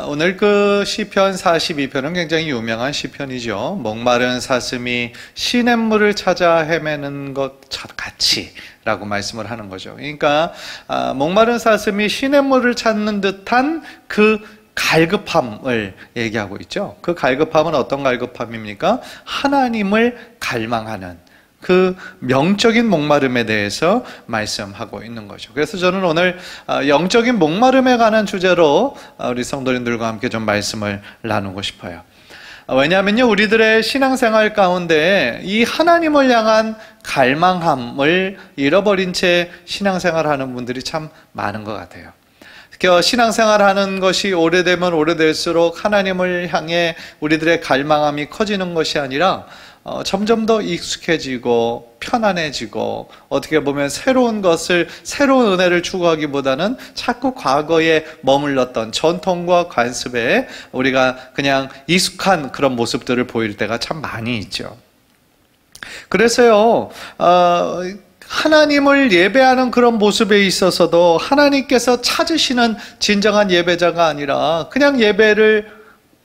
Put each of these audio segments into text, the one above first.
오늘 그 시편 42편은 굉장히 유명한 시편이죠. 목마른 사슴이 시냇물을 찾아 헤매는 것 같이 라고 말씀을 하는 거죠. 그러니까 목마른 사슴이 시냇물을 찾는 듯한 그 갈급함을 얘기하고 있죠. 그 갈급함은 어떤 갈급함입니까? 하나님을 갈망하는 그 영적인 목마름에 대해서 말씀하고 있는 거죠. 그래서 저는 오늘 영적인 목마름에 관한 주제로 우리 성도님들과 함께 좀 말씀을 나누고 싶어요. 왜냐하면요, 우리들의 신앙생활 가운데 이 하나님을 향한 갈망함을 잃어버린 채 신앙생활하는 분들이 참 많은 것 같아요. 신앙생활하는 것이 오래되면 오래될수록 하나님을 향해 우리들의 갈망함이 커지는 것이 아니라 점점 더 익숙해지고 편안해지고 어떻게 보면 새로운 은혜를 추구하기보다는 자꾸 과거에 머물렀던 전통과 관습에 우리가 그냥 익숙한 그런 모습들을 보일 때가 참 많이 있죠. 그래서요, 하나님을 예배하는 그런 모습에 있어서도 하나님께서 찾으시는 진정한 예배자가 아니라 그냥 예배를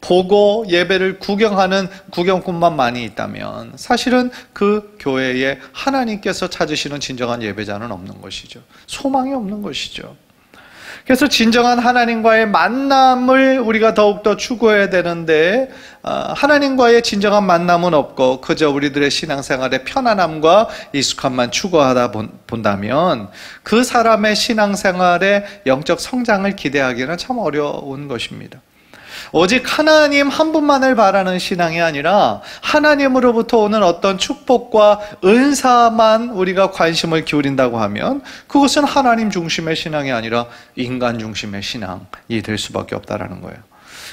보고 예배를 구경하는 구경꾼만 많이 있다면 사실은 그 교회에 하나님께서 찾으시는 진정한 예배자는 없는 것이죠. 소망이 없는 것이죠. 그래서 진정한 하나님과의 만남을 우리가 더욱더 추구해야 되는데 하나님과의 진정한 만남은 없고 그저 우리들의 신앙생활의 편안함과 익숙함만 추구하다 본다면 그 사람의 신앙생활의 영적 성장을 기대하기는 참 어려운 것입니다. 오직 하나님 한 분만을 바라는 신앙이 아니라 하나님으로부터 오는 어떤 축복과 은사만 우리가 관심을 기울인다고 하면 그것은 하나님 중심의 신앙이 아니라 인간 중심의 신앙이 될 수밖에 없다라는 거예요.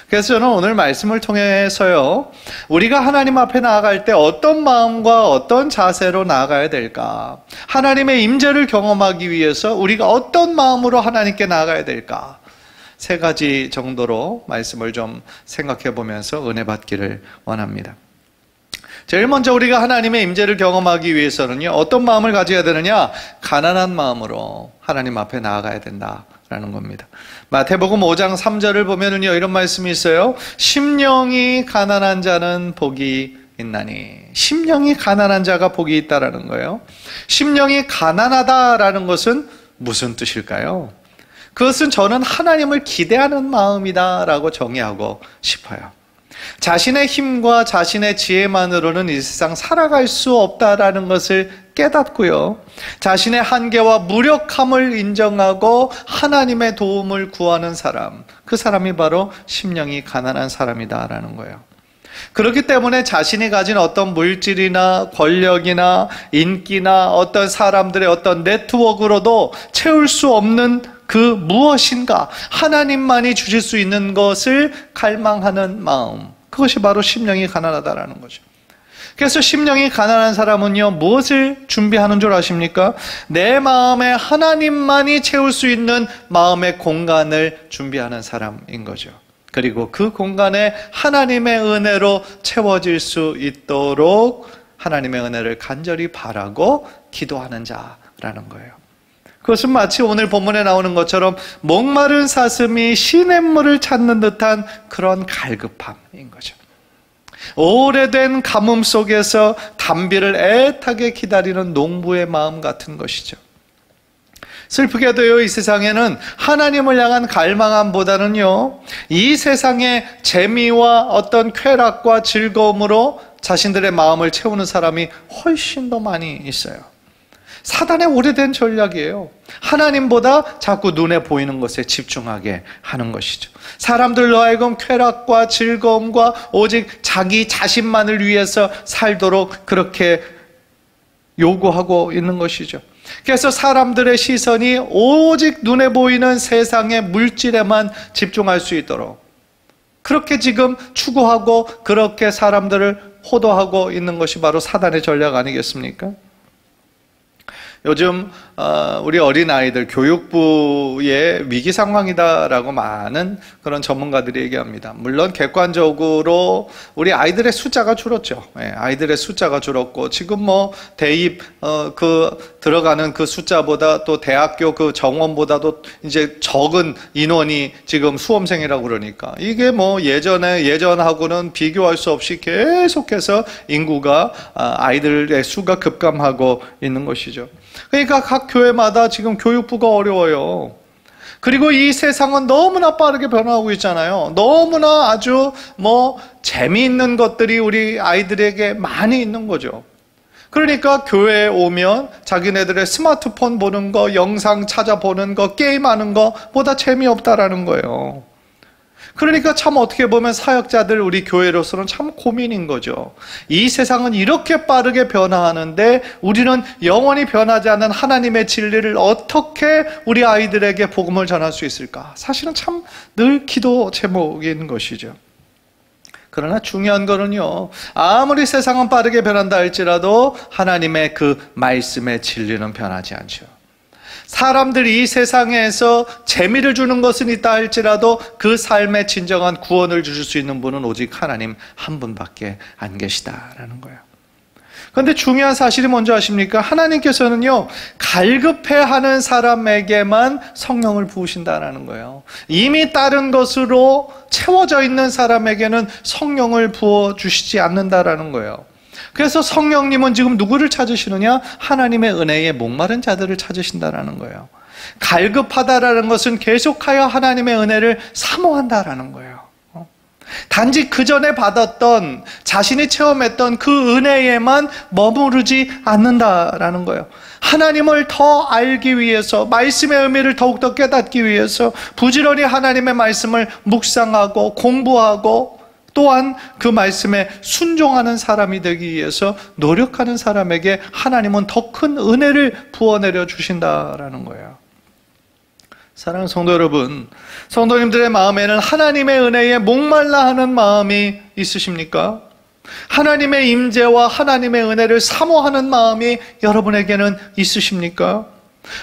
그래서 저는 오늘 말씀을 통해서요, 우리가 하나님 앞에 나아갈 때 어떤 마음과 어떤 자세로 나아가야 될까? 하나님의 임재를 경험하기 위해서 우리가 어떤 마음으로 하나님께 나아가야 될까? 세 가지 정도로 말씀을 좀 생각해 보면서 은혜 받기를 원합니다. 제일 먼저 우리가 하나님의 임재를 경험하기 위해서는요, 어떤 마음을 가져야 되느냐? 가난한 마음으로 하나님 앞에 나아가야 된다라는 겁니다. 마태복음 5장 3절을 보면은요, 이런 말씀이 있어요. 심령이 가난한 자는 복이 있나니. 심령이 가난한 자가 복이 있다라는 거예요. 심령이 가난하다라는 것은 무슨 뜻일까요? 그것은 저는 하나님을 기대하는 마음이다라고 정의하고 싶어요. 자신의 힘과 자신의 지혜만으로는 이 세상 살아갈 수 없다라는 것을 깨닫고요, 자신의 한계와 무력함을 인정하고 하나님의 도움을 구하는 사람, 그 사람이 바로 심령이 가난한 사람이다라는 거예요. 그렇기 때문에 자신이 가진 어떤 물질이나 권력이나 인기나 어떤 사람들의 어떤 네트워크로도 채울 수 없는 그 무엇인가, 하나님만이 주실 수 있는 것을 갈망하는 마음, 그것이 바로 심령이 가난하다라는 거죠. 그래서 심령이 가난한 사람은요, 무엇을 준비하는 줄 아십니까? 내 마음에 하나님만이 채울 수 있는 마음의 공간을 준비하는 사람인 거죠. 그리고 그 공간에 하나님의 은혜로 채워질 수 있도록 하나님의 은혜를 간절히 바라고 기도하는 자라는 거예요. 그것은 마치 오늘 본문에 나오는 것처럼 목마른 사슴이 시냇물을 찾는 듯한 그런 갈급함인 거죠. 오래된 가뭄 속에서 단비를 애타게 기다리는 농부의 마음 같은 것이죠. 슬프게도요, 이 세상에는 하나님을 향한 갈망함보다는요, 이 세상의 재미와 어떤 쾌락과 즐거움으로 자신들의 마음을 채우는 사람이 훨씬 더 많이 있어요. 사단의 오래된 전략이에요. 하나님보다 자꾸 눈에 보이는 것에 집중하게 하는 것이죠. 사람들로 하여금 쾌락과 즐거움과 오직 자기 자신만을 위해서 살도록 그렇게 요구하고 있는 것이죠. 그래서 사람들의 시선이 오직 눈에 보이는 세상의 물질에만 집중할 수 있도록 그렇게 지금 추구하고 그렇게 사람들을 호도하고 있는 것이 바로 사단의 전략 아니겠습니까? 요즘 우리 어린아이들 교육부의 위기 상황이다라고 많은 그런 전문가들이 얘기합니다. 물론 객관적으로 우리 아이들의 숫자가 줄었죠. 아이들의 숫자가 줄었고 지금 뭐 대입 들어가는 그 숫자보다 또 대학교 그 정원보다도 이제 적은 인원이 지금 수험생이라고 그러니까 이게 뭐 예전하고는 비교할 수 없이 계속해서 인구가 아이들의 수가 급감하고 있는 것이죠. 그러니까 각 교회마다 지금 교육부가 어려워요. 그리고 이 세상은 너무나 빠르게 변화하고 있잖아요. 너무나 아주 재미있는 것들이 우리 아이들에게 많이 있는 거죠. 그러니까 교회에 오면 자기네들의 스마트폰 보는 거, 영상 찾아보는 거, 게임하는 거보다 재미없다라는 거예요. 그러니까 참 어떻게 보면 사역자들 우리 교회로서는 참 고민인 거죠. 이 세상은 이렇게 빠르게 변화하는데 우리는 영원히 변하지 않는 하나님의 진리를 어떻게 우리 아이들에게 복음을 전할 수 있을까? 사실은 참 늘 기도 제목인 것이죠. 그러나 중요한 거는요, 아무리 세상은 빠르게 변한다 할지라도 하나님의 그 말씀의 진리는 변하지 않죠. 사람들이 이 세상에서 재미를 주는 것은 있다 할지라도 그 삶에 진정한 구원을 주실 수 있는 분은 오직 하나님 한 분밖에 안 계시다라는 거예요. 그런데 중요한 사실이 뭔지 아십니까? 하나님께서는요, 갈급해하는 사람에게만 성령을 부으신다라는 거예요. 이미 다른 것으로 채워져 있는 사람에게는 성령을 부어주시지 않는다라는 거예요. 그래서 성령님은 지금 누구를 찾으시느냐? 하나님의 은혜에 목마른 자들을 찾으신다라는 거예요. 갈급하다라는 것은 계속하여 하나님의 은혜를 사모한다라는 거예요. 단지 그 전에 받았던, 자신이 체험했던 그 은혜에만 머무르지 않는다라는 거예요. 하나님을 더 알기 위해서, 말씀의 의미를 더욱더 깨닫기 위해서 부지런히 하나님의 말씀을 묵상하고 공부하고 또한 그 말씀에 순종하는 사람이 되기 위해서 노력하는 사람에게 하나님은 더 큰 은혜를 부어내려 주신다라는 거예요. 사랑하는 성도 여러분, 성도님들의 마음에는 하나님의 은혜에 목말라 하는 마음이 있으십니까? 하나님의 임재와 하나님의 은혜를 사모하는 마음이 여러분에게는 있으십니까?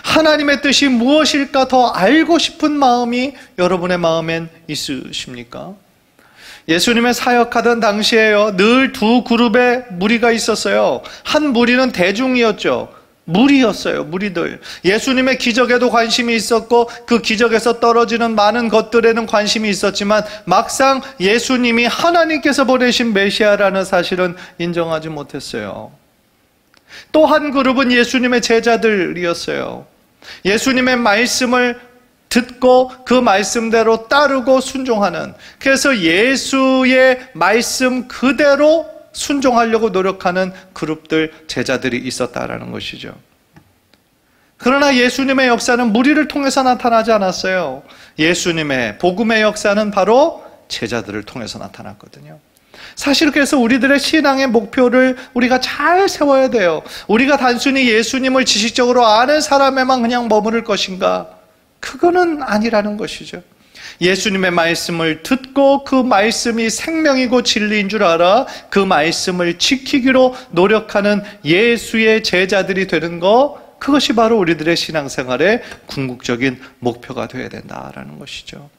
하나님의 뜻이 무엇일까 더 알고 싶은 마음이 여러분의 마음엔 있으십니까? 예수님의 사역하던 당시에요, 늘 두 그룹의 무리가 있었어요. 한 무리는 대중이었죠. 무리였어요. 무리들. 예수님의 기적에도 관심이 있었고 그 기적에서 떨어지는 많은 것들에는 관심이 있었지만 막상 예수님이 하나님께서 보내신 메시아라는 사실은 인정하지 못했어요. 또 한 그룹은 예수님의 제자들이었어요. 예수님의 말씀을 듣고 그 말씀대로 따르고 순종하는, 그래서 예수의 말씀 그대로 순종하려고 노력하는 그룹들, 제자들이 있었다라는 것이죠. 그러나 예수님의 역사는 무리를 통해서 나타나지 않았어요. 예수님의 복음의 역사는 바로 제자들을 통해서 나타났거든요. 사실 그래서 우리들의 신앙의 목표를 우리가 잘 세워야 돼요. 우리가 단순히 예수님을 지식적으로 아는 사람에만 그냥 머무를 것인가? 그거는 아니라는 것이죠. 예수님의 말씀을 듣고 그 말씀이 생명이고 진리인 줄 알아 그 말씀을 지키기로 노력하는 예수의 제자들이 되는 것, 그것이 바로 우리들의 신앙생활의 궁극적인 목표가 되어야 된다라는 것이죠.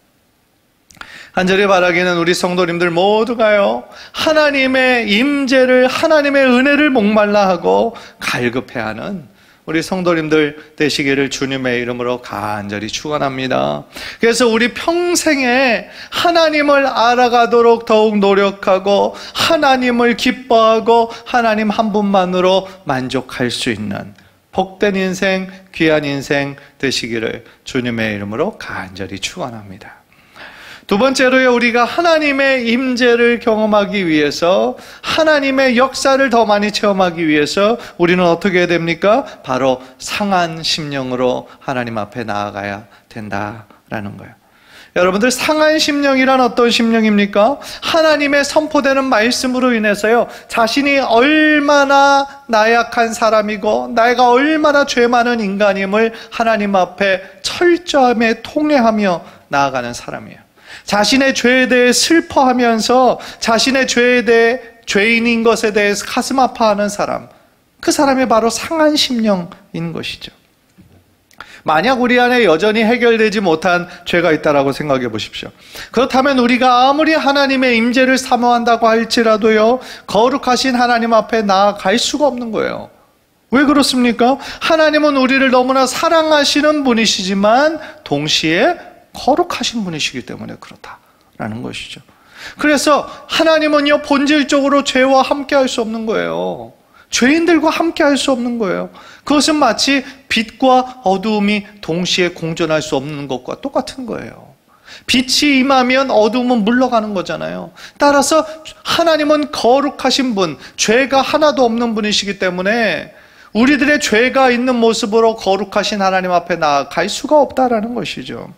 간절히 바라기는 우리 성도님들 모두가요, 하나님의 임재를, 하나님의 은혜를 목말라 하고 갈급해하는 우리 성도님들 되시기를 주님의 이름으로 간절히 축원합니다. 그래서 우리 평생에 하나님을 알아가도록 더욱 노력하고 하나님을 기뻐하고 하나님 한 분만으로 만족할 수 있는 복된 인생, 귀한 인생 되시기를 주님의 이름으로 간절히 축원합니다. 두 번째로요, 우리가 하나님의 임재를 경험하기 위해서, 하나님의 역사를 더 많이 체험하기 위해서 우리는 어떻게 해야 됩니까? 바로 상한 심령으로 하나님 앞에 나아가야 된다라는 거예요. 여러분들, 상한 심령이란 어떤 심령입니까? 하나님의 선포되는 말씀으로 인해서요, 자신이 얼마나 나약한 사람이고 내가 얼마나 죄 많은 인간임을 하나님 앞에 철저하게 통회하며 나아가는 사람이에요. 자신의 죄에 대해 슬퍼하면서 자신의 죄에 대해, 죄인인 것에 대해서 가슴 아파하는 사람, 그 사람이 바로 상한 심령인 것이죠. 만약 우리 안에 여전히 해결되지 못한 죄가 있다라고 생각해 보십시오. 그렇다면 우리가 아무리 하나님의 임재를 사모한다고 할지라도요, 거룩하신 하나님 앞에 나아갈 수가 없는 거예요. 왜 그렇습니까? 하나님은 우리를 너무나 사랑하시는 분이시지만 동시에 거룩하신 분이시기 때문에 그렇다라는 것이죠. 그래서 하나님은요, 본질적으로 죄와 함께 할 수 없는 거예요. 죄인들과 함께 할 수 없는 거예요. 그것은 마치 빛과 어두움이 동시에 공존할 수 없는 것과 똑같은 거예요. 빛이 임하면 어두움은 물러가는 거잖아요. 따라서 하나님은 거룩하신 분, 죄가 하나도 없는 분이시기 때문에 우리들의 죄가 있는 모습으로 거룩하신 하나님 앞에 나아갈 수가 없다라는 것이죠.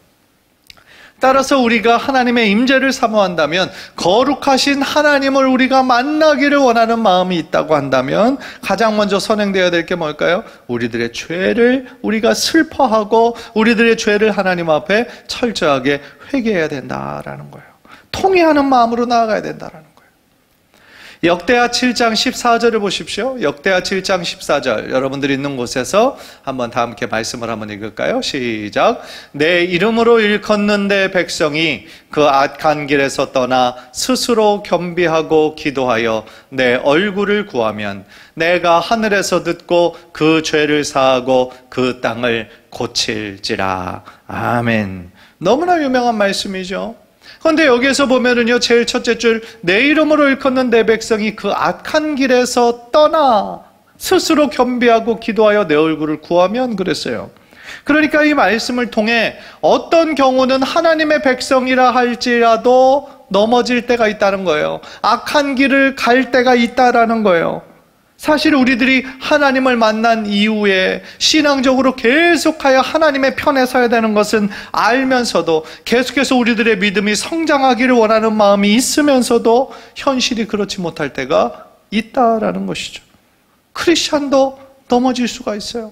따라서 우리가 하나님의 임재를 사모한다면, 거룩하신 하나님을 우리가 만나기를 원하는 마음이 있다고 한다면 가장 먼저 선행되어야 될 게 뭘까요? 우리들의 죄를 우리가 슬퍼하고 우리들의 죄를 하나님 앞에 철저하게 회개해야 된다라는 거예요. 통회하는 마음으로 나아가야 된다라는 거예요. 역대하 7장 14절을 보십시오. 역대하 7장 14절, 여러분들이 있는 곳에서 한번 다 함께 말씀을 한번 읽을까요? 시작. 내 이름으로 일컫는 내 백성이 그 악한 길에서 떠나 스스로 겸비하고 기도하여 내 얼굴을 구하면 내가 하늘에서 듣고 그 죄를 사하고 그 땅을 고칠지라. 아멘. 너무나 유명한 말씀이죠. 그런데 여기에서 보면은요, 제일 첫째 줄, 내 이름으로 일컫는 내 백성이 그 악한 길에서 떠나 스스로 겸비하고 기도하여 내 얼굴을 구하면 그랬어요. 그러니까 이 말씀을 통해 어떤 경우는 하나님의 백성이라 할지라도 넘어질 때가 있다는 거예요. 악한 길을 갈 때가 있다라는 거예요. 사실 우리들이 하나님을 만난 이후에 신앙적으로 계속하여 하나님의 편에 서야 되는 것은 알면서도, 계속해서 우리들의 믿음이 성장하기를 원하는 마음이 있으면서도 현실이 그렇지 못할 때가 있다라는 것이죠. 크리스찬도 넘어질 수가 있어요.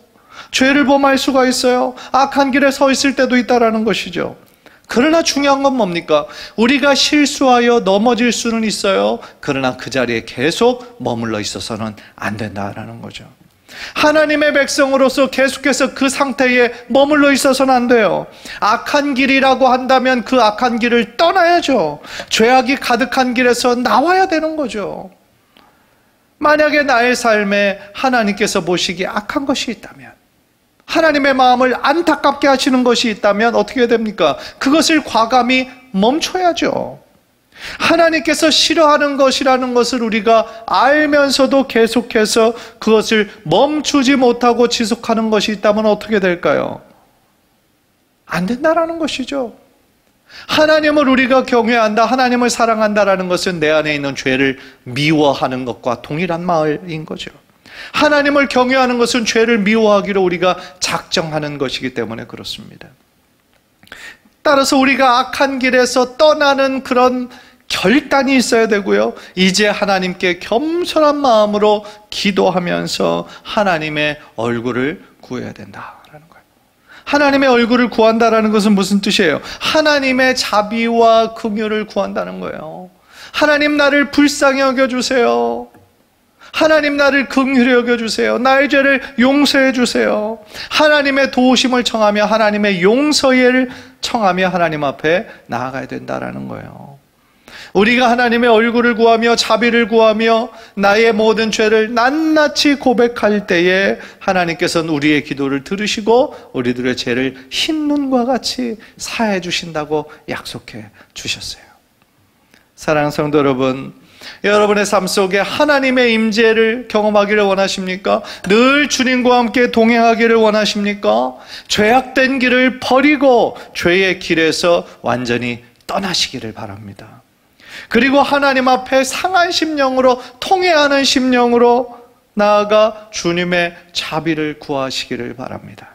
죄를 범할 수가 있어요. 악한 길에 서 있을 때도 있다라는 것이죠. 그러나 중요한 건 뭡니까? 우리가 실수하여 넘어질 수는 있어요. 그러나 그 자리에 계속 머물러 있어서는 안 된다라는 거죠. 하나님의 백성으로서 계속해서 그 상태에 머물러 있어서는 안 돼요. 악한 길이라고 한다면 그 악한 길을 떠나야죠. 죄악이 가득한 길에서 나와야 되는 거죠. 만약에 나의 삶에 하나님께서 보시기에 악한 것이 있다면, 하나님의 마음을 안타깝게 하시는 것이 있다면 어떻게 됩니까? 그것을 과감히 멈춰야죠. 하나님께서 싫어하는 것이라는 것을 우리가 알면서도 계속해서 그것을 멈추지 못하고 지속하는 것이 있다면 어떻게 될까요? 안 된다라는 것이죠. 하나님을 우리가 경외한다, 하나님을 사랑한다라는 것은 내 안에 있는 죄를 미워하는 것과 동일한 말인 거죠. 하나님을 경외하는 것은 죄를 미워하기로 우리가 작정하는 것이기 때문에 그렇습니다. 따라서 우리가 악한 길에서 떠나는 그런 결단이 있어야 되고요, 이제 하나님께 겸손한 마음으로 기도하면서 하나님의 얼굴을 구해야 된다라는 거예요. 하나님의 얼굴을 구한다라는 것은 무슨 뜻이에요? 하나님의 자비와 긍휼을 구한다는 거예요. 하나님, 나를 불쌍히 여겨주세요. 하나님, 나를 긍휼히 여겨주세요. 나의 죄를 용서해 주세요. 하나님의 도우심을 청하며 하나님의 용서를 청하며 하나님 앞에 나아가야 된다라는 거예요. 우리가 하나님의 얼굴을 구하며 자비를 구하며 나의 모든 죄를 낱낱이 고백할 때에 하나님께서는 우리의 기도를 들으시고 우리들의 죄를 흰 눈과 같이 사해 주신다고 약속해 주셨어요. 사랑하는 성도 여러분, 여러분의 삶 속에 하나님의 임재를 경험하기를 원하십니까? 늘 주님과 함께 동행하기를 원하십니까? 죄악된 길을 버리고 죄의 길에서 완전히 떠나시기를 바랍니다. 그리고 하나님 앞에 상한 심령으로, 통회하는 심령으로 나아가 주님의 자비를 구하시기를 바랍니다.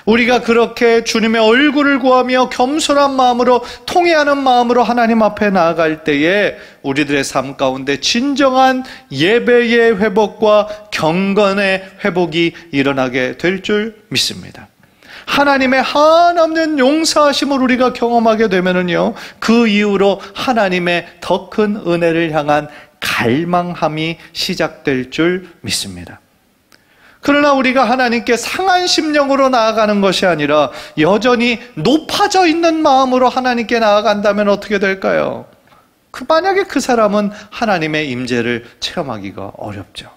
우리가 그렇게 주님의 얼굴을 구하며 겸손한 마음으로, 통회하는 마음으로 하나님 앞에 나아갈 때에 우리들의 삶 가운데 진정한 예배의 회복과 경건의 회복이 일어나게 될 줄 믿습니다. 하나님의 한없는 용서하심을 우리가 경험하게 되면은요, 그 이후로 하나님의 더 큰 은혜를 향한 갈망함이 시작될 줄 믿습니다. 그러나 우리가 하나님께 상한 심령으로 나아가는 것이 아니라 여전히 높아져 있는 마음으로 하나님께 나아간다면 어떻게 될까요? 만약에 그 사람은 하나님의 임재를 체험하기가 어렵죠.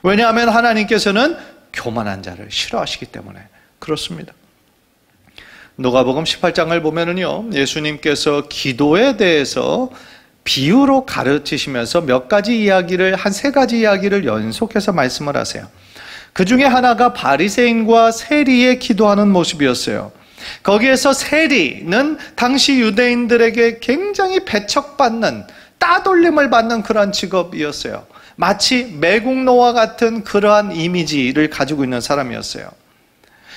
왜냐하면 하나님께서는 교만한 자를 싫어하시기 때문에 그렇습니다. 누가복음 18장을 보면은요, 예수님께서 기도에 대해서 비유로 가르치시면서 몇 가지 이야기를, 한 세 가지 이야기를 연속해서 말씀을 하세요. 그 중에 하나가 바리새인과 세리의 기도하는 모습이었어요. 거기에서 세리는 당시 유대인들에게 굉장히 배척받는, 따돌림을 받는 그러한 직업이었어요. 마치 매국노와 같은 그러한 이미지를 가지고 있는 사람이었어요.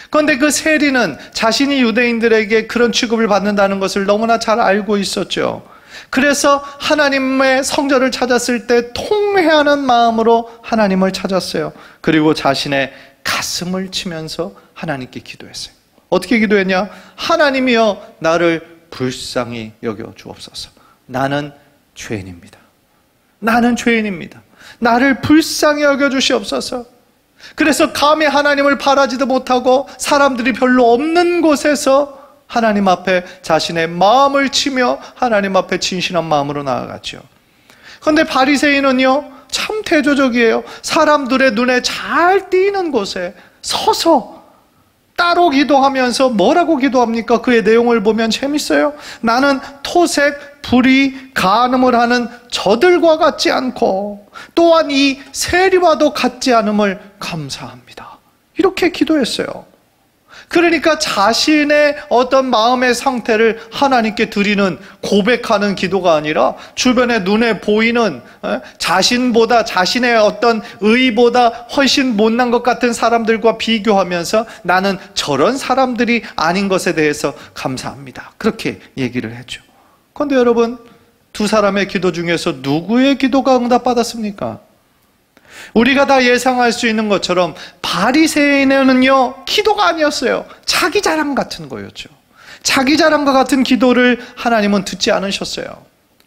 그런데 그 세리는 자신이 유대인들에게 그런 취급을 받는다는 것을 너무나 잘 알고 있었죠. 그래서 하나님의 성전을 찾았을 때 통회하는 마음으로 하나님을 찾았어요. 그리고 자신의 가슴을 치면서 하나님께 기도했어요. 어떻게 기도했냐? 하나님이여, 나를 불쌍히 여겨 주옵소서. 나는 죄인입니다. 나는 죄인입니다. 나를 불쌍히 여겨 주시옵소서. 그래서 감히 하나님을 바라지도 못하고 사람들이 별로 없는 곳에서 하나님 앞에 자신의 마음을 치며 하나님 앞에 진실한 마음으로 나아갔죠. 그런데 바리새인은요, 참 대조적이에요. 사람들의 눈에 잘 띄는 곳에 서서 따로 기도하면서 뭐라고 기도합니까? 그의 내용을 보면 재밌어요. 나는 토색, 불의, 간음을 하는 저들과 같지 않고 또한 이 세리와도 같지 않음을 감사합니다. 이렇게 기도했어요. 그러니까 자신의 어떤 마음의 상태를 하나님께 드리는, 고백하는 기도가 아니라 주변에 눈에 보이는 자신보다, 자신의 어떤 의보다 훨씬 못난 것 같은 사람들과 비교하면서 나는 저런 사람들이 아닌 것에 대해서 감사합니다. 그렇게 얘기를 했죠. 그런데 여러분, 두 사람의 기도 중에서 누구의 기도가 응답받았습니까? 우리가 다 예상할 수 있는 것처럼 바리새인은요, 기도가 아니었어요. 자기 자랑 같은 거였죠. 자기 자랑과 같은 기도를 하나님은 듣지 않으셨어요.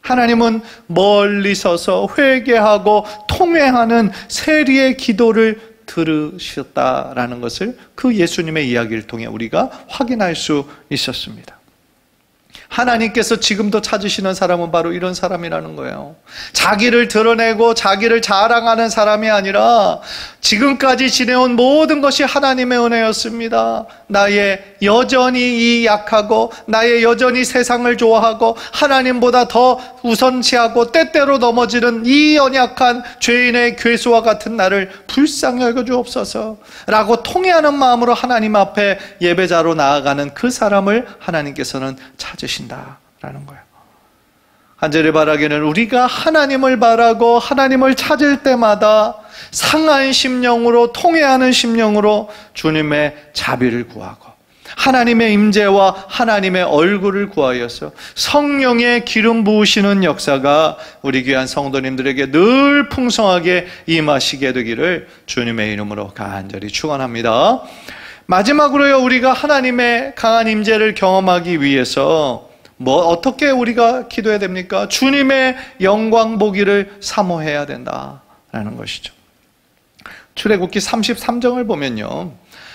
하나님은 멀리 서서 회개하고 통회하는 세리의 기도를 들으셨다라는 것을 그 예수님의 이야기를 통해 우리가 확인할 수 있었습니다. 하나님께서 지금도 찾으시는 사람은 바로 이런 사람이라는 거예요. 자기를 드러내고 자기를 자랑하는 사람이 아니라 지금까지 지내온 모든 것이 하나님의 은혜였습니다. 나의 여전히 이 약하고 나의 여전히 세상을 좋아하고 하나님보다 더 우선시하고 때때로 넘어지는 이 연약한 죄인의 괴수와 같은 나를 불쌍히 여겨 주옵소서 라고 통회하는 마음으로 하나님 앞에 예배자로 나아가는 그 사람을 하나님께서는 찾으신다라는 거예요. 간절히 바라기는 우리가 하나님을 바라고 하나님을 찾을 때마다 상한 심령으로, 통회하는 심령으로 주님의 자비를 구하고 하나님의 임재와 하나님의 얼굴을 구하여서 성령의 기름 부으시는 역사가 우리 귀한 성도님들에게 늘 풍성하게 임하시게 되기를 주님의 이름으로 간절히 축원합니다. 마지막으로요, 우리가 하나님의 강한 임재를 경험하기 위해서 어떻게 우리가 기도해야 됩니까? 주님의 영광 보기를 사모해야 된다라는 것이죠. 출애굽기 33장을 보면요,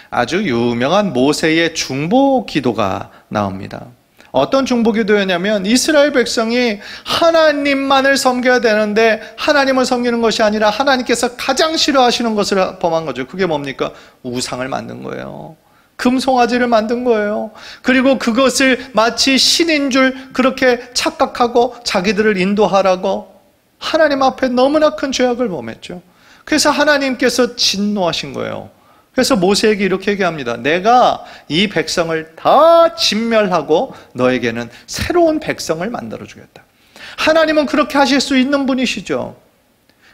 아주 유명한 모세의 중보 기도가 나옵니다. 어떤 중보 기도였냐면, 이스라엘 백성이 하나님만을 섬겨야 되는데 하나님을 섬기는 것이 아니라 하나님께서 가장 싫어하시는 것을 범한 거죠. 그게 뭡니까? 우상을 만든 거예요. 금송아지를 만든 거예요. 그리고 그것을 마치 신인 줄 그렇게 착각하고 자기들을 인도하라고 하나님 앞에 너무나 큰 죄악을 범했죠. 그래서 하나님께서 진노하신 거예요. 그래서 모세에게 이렇게 얘기합니다. 내가 이 백성을 다 진멸하고 너에게는 새로운 백성을 만들어 주겠다. 하나님은 그렇게 하실 수 있는 분이시죠.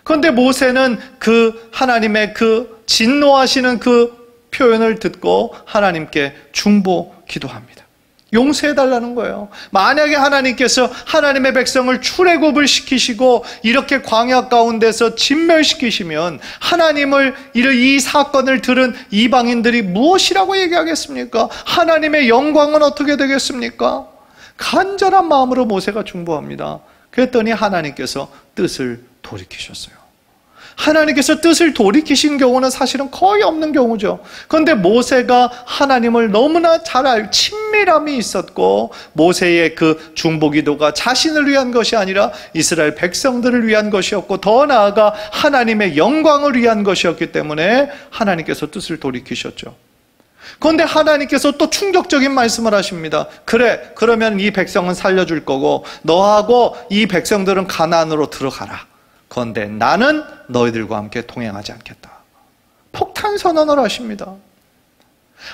그런데 모세는 그 하나님의 그 진노하시는 그 표현을 듣고 하나님께 중보 기도합니다. 용서해달라는 거예요. 만약에 하나님께서 하나님의 백성을 출애굽을 시키시고 이렇게 광야 가운데서 진멸시키시면 하나님을, 이 사건을 들은 이방인들이 무엇이라고 얘기하겠습니까? 하나님의 영광은 어떻게 되겠습니까? 간절한 마음으로 모세가 중보합니다. 그랬더니 하나님께서 뜻을 돌이키셨어요. 하나님께서 뜻을 돌이키신 경우는 사실은 거의 없는 경우죠. 그런데 모세가 하나님을 너무나 잘 친밀함이 있었고, 모세의 그 중보기도가 자신을 위한 것이 아니라 이스라엘 백성들을 위한 것이었고, 더 나아가 하나님의 영광을 위한 것이었기 때문에 하나님께서 뜻을 돌이키셨죠. 그런데 하나님께서 또 충격적인 말씀을 하십니다. 그래, 그러면 이 백성은 살려줄 거고 너하고 이 백성들은 가나안으로 들어가라. 그런데 나는 너희들과 함께 동행하지 않겠다. 폭탄 선언을 하십니다.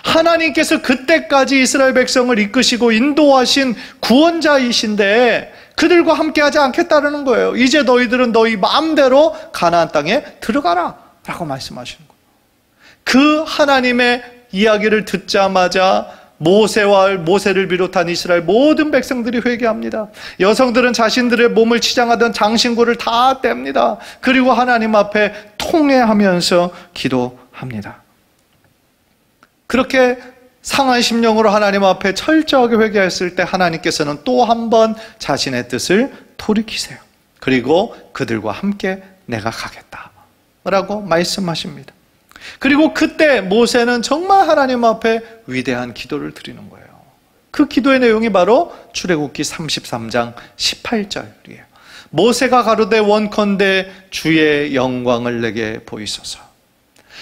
하나님께서 그때까지 이스라엘 백성을 이끄시고 인도하신 구원자이신데 그들과 함께하지 않겠다는 거예요. 이제 너희들은 너희 마음대로 가나안 땅에 들어가라 라고 말씀하시는 거예요. 그 하나님의 이야기를 듣자마자 모세를 비롯한 이스라엘 모든 백성들이 회개합니다. 여성들은 자신들의 몸을 치장하던 장신구를 다 뗍니다. 그리고 하나님 앞에 통회하면서 기도합니다. 그렇게 상한 심령으로 하나님 앞에 철저하게 회개했을 때 하나님께서는 또 한 번 자신의 뜻을 돌이키세요. 그리고 그들과 함께 내가 가겠다 라고 말씀하십니다. 그리고 그때 모세는 정말 하나님 앞에 위대한 기도를 드리는 거예요. 그 기도의 내용이 바로 출애굽기 33장 18절이에요. 모세가 가로되 원컨대 주의 영광을 내게 보이소서.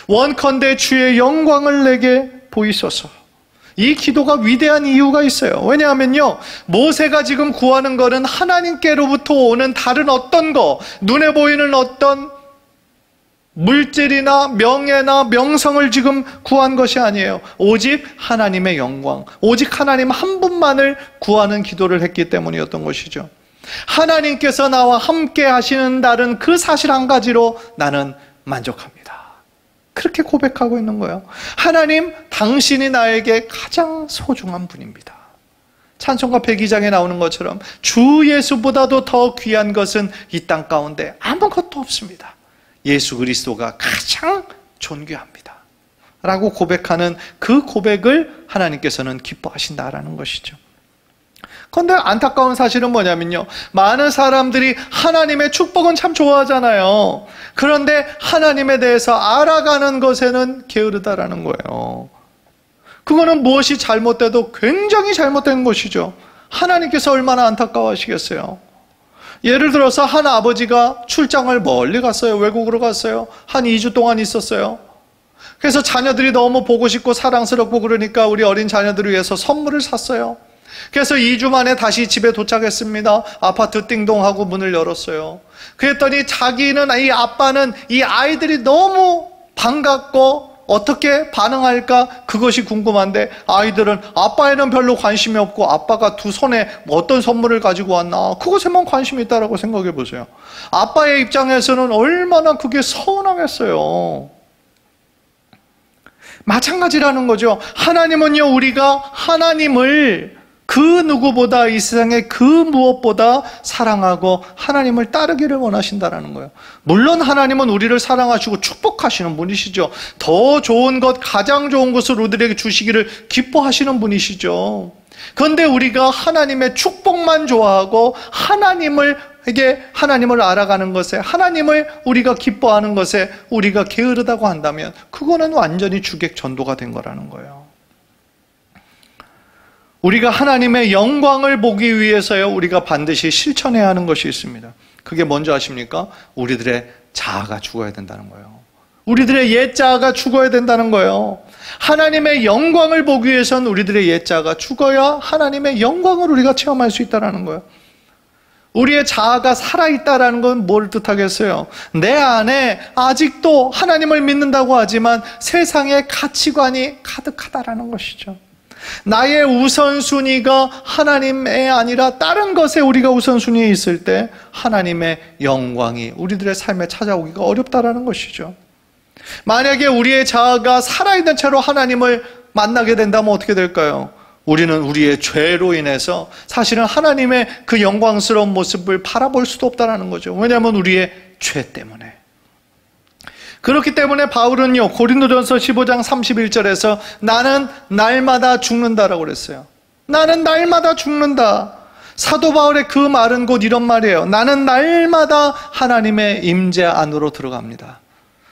원컨대 주의 영광을 내게 보이소서. 이 기도가 위대한 이유가 있어요. 왜냐하면요, 모세가 지금 구하는 것은 하나님께로부터 오는 다른 어떤 거, 눈에 보이는 어떤 물질이나 명예나 명성을 지금 구한 것이 아니에요. 오직 하나님의 영광, 오직 하나님 한 분만을 구하는 기도를 했기 때문이었던 것이죠. 하나님께서 나와 함께 하시는 그 사실 한 가지로 나는 만족합니다. 그렇게 고백하고 있는 거예요. 하나님, 당신이 나에게 가장 소중한 분입니다. 찬송가 102장에 나오는 것처럼 주 예수보다도 더 귀한 것은 이 땅 가운데 아무것도 없습니다. 예수 그리스도가 가장 존귀합니다 라고 고백하는 그 고백을 하나님께서는 기뻐하신다라는 것이죠. 그런데 안타까운 사실은 뭐냐면요, 많은 사람들이 하나님의 축복은 참 좋아하잖아요. 그런데 하나님에 대해서 알아가는 것에는 게으르다라는 거예요. 그거는 무엇이 잘못돼도 굉장히 잘못된 것이죠. 하나님께서 얼마나 안타까워하시겠어요. 예를 들어서 한 아버지가 출장을 멀리 갔어요. 외국으로 갔어요. 한 2주 동안 있었어요. 그래서 자녀들이 너무 보고 싶고 사랑스럽고 그러니까 우리 어린 자녀들을 위해서 선물을 샀어요. 그래서 2주 만에 다시 집에 도착했습니다. 아파트 띵동하고 문을 열었어요. 그랬더니 이 아빠는 이 아이들이 너무 반갑고 어떻게 반응할까 그것이 궁금한데, 아이들은 아빠에는 별로 관심이 없고 아빠가 두 손에 어떤 선물을 가지고 왔나 그것에만 관심이 있다라고 생각해 보세요. 아빠의 입장에서는 얼마나 그게 서운하겠어요. 마찬가지라는 거죠. 하나님은요, 우리가 하나님을 그 누구보다, 이 세상의 그 무엇보다 사랑하고 하나님을 따르기를 원하신다라는 거예요. 물론 하나님은 우리를 사랑하시고 축복하시는 분이시죠. 더 좋은 것, 가장 좋은 것을 우리에게 주시기를 기뻐하시는 분이시죠. 그런데 우리가 하나님의 축복만 좋아하고 하나님을 알아가는 것에, 하나님을 우리가 기뻐하는 것에 우리가 게으르다고 한다면 그거는 완전히 주객 전도가 된 거라는 거예요. 우리가 하나님의 영광을 보기 위해서요, 우리가 반드시 실천해야 하는 것이 있습니다. 그게 뭔지 아십니까? 우리들의 자아가 죽어야 된다는 거예요. 우리들의 옛 자아가 죽어야 된다는 거예요. 하나님의 영광을 보기 위해서는 우리들의 옛 자아가 죽어야 하나님의 영광을 우리가 체험할 수 있다는 거예요. 우리의 자아가 살아있다는 건 뭘 뜻하겠어요? 내 안에 아직도 하나님을 믿는다고 하지만 세상의 가치관이 가득하다라는 것이죠. 나의 우선순위가 하나님의 아니라 다른 것에 우리가 우선순위에 있을 때 하나님의 영광이 우리들의 삶에 찾아오기가 어렵다라는 것이죠. 만약에 우리의 자아가 살아있는 채로 하나님을 만나게 된다면 어떻게 될까요? 우리는 우리의 죄로 인해서 사실은 하나님의 그 영광스러운 모습을 바라볼 수도 없다는 거죠. 왜냐하면 우리의 죄 때문에. 그렇기 때문에 바울은요, 고린도전서 15장 31절에서 나는 날마다 죽는다라고 그랬어요. 나는 날마다 죽는다. 사도 바울의 그 말은 곧 이런 말이에요. 나는 날마다 하나님의 임재 안으로 들어갑니다.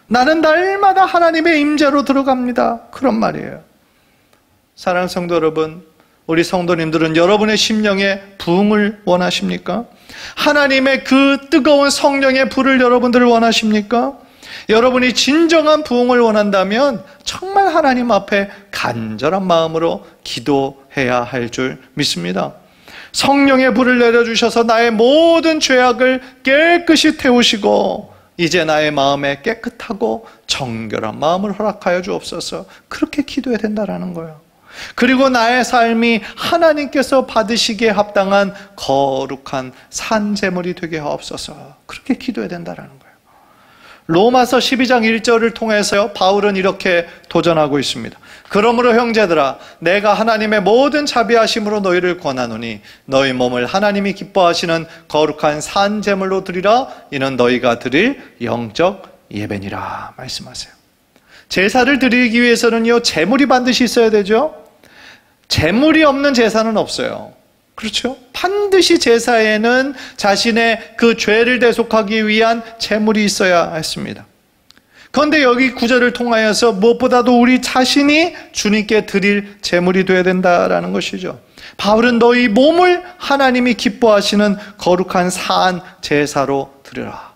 나는 날마다 하나님의 임재로 들어갑니다. 그런 말이에요. 사랑하는 성도 여러분, 우리 성도님들은 여러분의 심령에 부흥을 원하십니까? 하나님의 그 뜨거운 성령의 불을 여러분들 원하십니까? 여러분이 진정한 부흥을 원한다면 정말 하나님 앞에 간절한 마음으로 기도해야 할 줄 믿습니다. 성령의 불을 내려주셔서 나의 모든 죄악을 깨끗이 태우시고 이제 나의 마음에 깨끗하고 정결한 마음을 허락하여 주옵소서. 그렇게 기도해야 된다는 거예요. 그리고 나의 삶이 하나님께서 받으시기에 합당한 거룩한 산제물이 되게 하옵소서. 그렇게 기도해야 된다는 거예요. 로마서 12장 1절을 통해서 바울은 이렇게 도전하고 있습니다. 그러므로 형제들아, 내가 하나님의 모든 자비하심으로 너희를 권하노니 너희 몸을 하나님이 기뻐하시는 거룩한 산제물로 드리라. 이는 너희가 드릴 영적 예배니라 말씀하세요. 제사를 드리기 위해서는요, 제물이 반드시 있어야 되죠. 제물이 없는 제사는 없어요. 그렇죠? 반드시 제사에는 자신의 그 죄를 대속하기 위한 제물이 있어야 했습니다. 그런데 여기 구절을 통하여서 무엇보다도 우리 자신이 주님께 드릴 제물이 되어야 된다라는 것이죠. 바울은 너희 몸을 하나님이 기뻐하시는 거룩한 산 제사로 드리라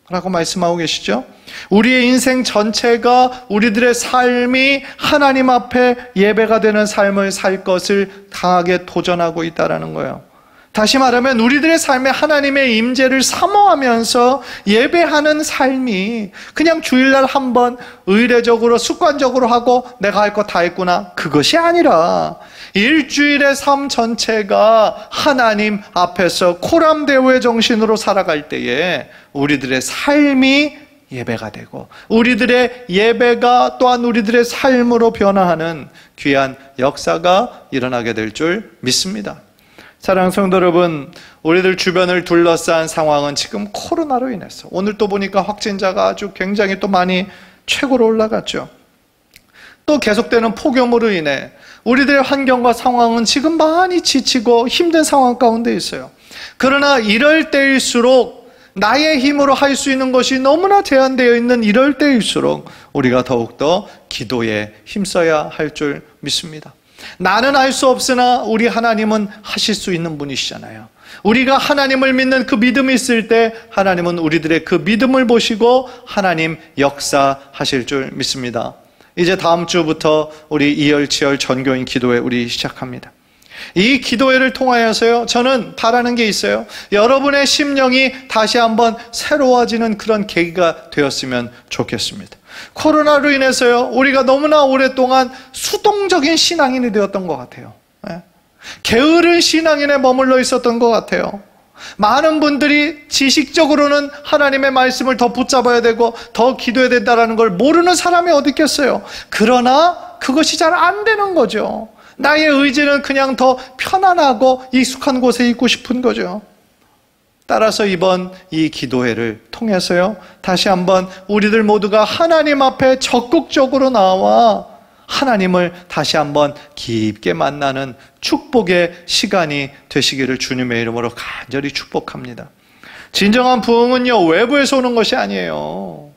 라고 말씀하고 계시죠. 우리의 인생 전체가 우리들의 삶이 하나님 앞에 예배가 되는 삶을 살 것을 강하게 도전하고 있다는 거예요. 다시 말하면 우리들의 삶에 하나님의 임재를 사모하면서 예배하는 삶이 그냥 주일날 한번 의례적으로 습관적으로 하고 내가 할 거 다 했구나, 그것이 아니라 일주일의 삶 전체가 하나님 앞에서 코람데오의 정신으로 살아갈 때에 우리들의 삶이 예배가 되고 우리들의 예배가 또한 우리들의 삶으로 변화하는 귀한 역사가 일어나게 될 줄 믿습니다. 사랑하는 성도 여러분, 우리들 주변을 둘러싼 상황은 지금 코로나로 인해서 오늘 또 보니까 확진자가 아주 굉장히 또 많이 최고로 올라갔죠. 또 계속되는 폭염으로 인해 우리들의 환경과 상황은 지금 많이 지치고 힘든 상황 가운데 있어요. 그러나 이럴 때일수록 나의 힘으로 할 수 있는 것이 너무나 제한되어 있는 이럴 때일수록 우리가 더욱더 기도에 힘써야 할 줄 믿습니다. 나는 할 수 없으나 우리 하나님은 하실 수 있는 분이시잖아요. 우리가 하나님을 믿는 그 믿음이 있을 때 하나님은 우리들의 그 믿음을 보시고 하나님 역사하실 줄 믿습니다. 이제 다음 주부터 우리 이열치열 전교인 기도회 우리 시작합니다. 이 기도회를 통하여서요, 저는 바라는 게 있어요. 여러분의 심령이 다시 한번 새로워지는 그런 계기가 되었으면 좋겠습니다. 코로나로 인해서요, 우리가 너무나 오랫동안 수동적인 신앙인이 되었던 것 같아요. 게으른 신앙인에 머물러 있었던 것 같아요. 많은 분들이 지식적으로는 하나님의 말씀을 더 붙잡아야 되고 더 기도해야 된다는 걸 모르는 사람이 어디 있겠어요. 그러나 그것이 잘 안 되는 거죠. 나의 의지는 그냥 더 편안하고 익숙한 곳에 있고 싶은 거죠. 따라서 이번 이 기도회를 통해서요, 다시 한번 우리들 모두가 하나님 앞에 적극적으로 나와 하나님을 다시 한번 깊게 만나는 축복의 시간이 되시기를 주님의 이름으로 간절히 축복합니다. 진정한 부흥은요, 외부에서 오는 것이 아니에요.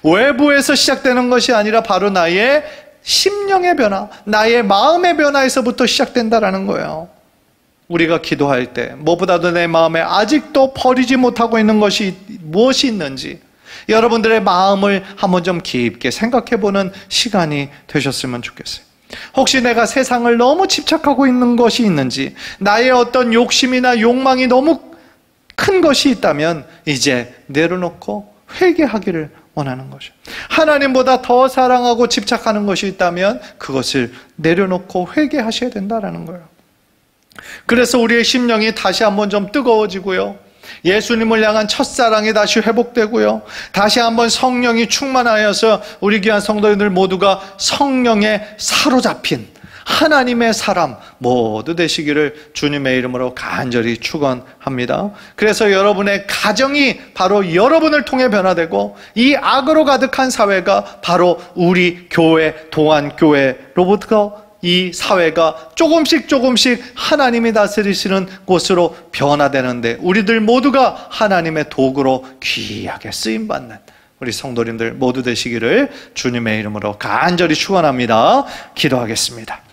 외부에서 시작되는 것이 아니라 바로 나의 심령의 변화, 나의 마음의 변화에서부터 시작된다라는 거예요. 우리가 기도할 때 무엇보다도 내 마음에 아직도 버리지 못하고 있는 것이 무엇이 있는지 여러분들의 마음을 한번 좀 깊게 생각해보는 시간이 되셨으면 좋겠어요. 혹시 내가 세상을 너무 집착하고 있는 것이 있는지, 나의 어떤 욕심이나 욕망이 너무 큰 것이 있다면 이제 내려놓고 회개하기를 원하는 거죠. 하나님보다 더 사랑하고 집착하는 것이 있다면 그것을 내려놓고 회개하셔야 된다는 거예요. 그래서 우리의 심령이 다시 한번 좀 뜨거워지고요, 예수님을 향한 첫사랑이 다시 회복되고요, 다시 한번 성령이 충만하여서 우리 귀한 성도님들 모두가 성령에 사로잡힌 하나님의 사람 모두 되시기를 주님의 이름으로 간절히 축원합니다. 그래서 여러분의 가정이 바로 여러분을 통해 변화되고 이 악으로 가득한 사회가 바로 우리 교회, 동안교회로부터 이 사회가 조금씩 하나님이 다스리시는 곳으로 변화되는데 우리들 모두가 하나님의 도구로 귀하게 쓰임받는 우리 성도님들 모두 되시기를 주님의 이름으로 간절히 축원합니다. 기도하겠습니다.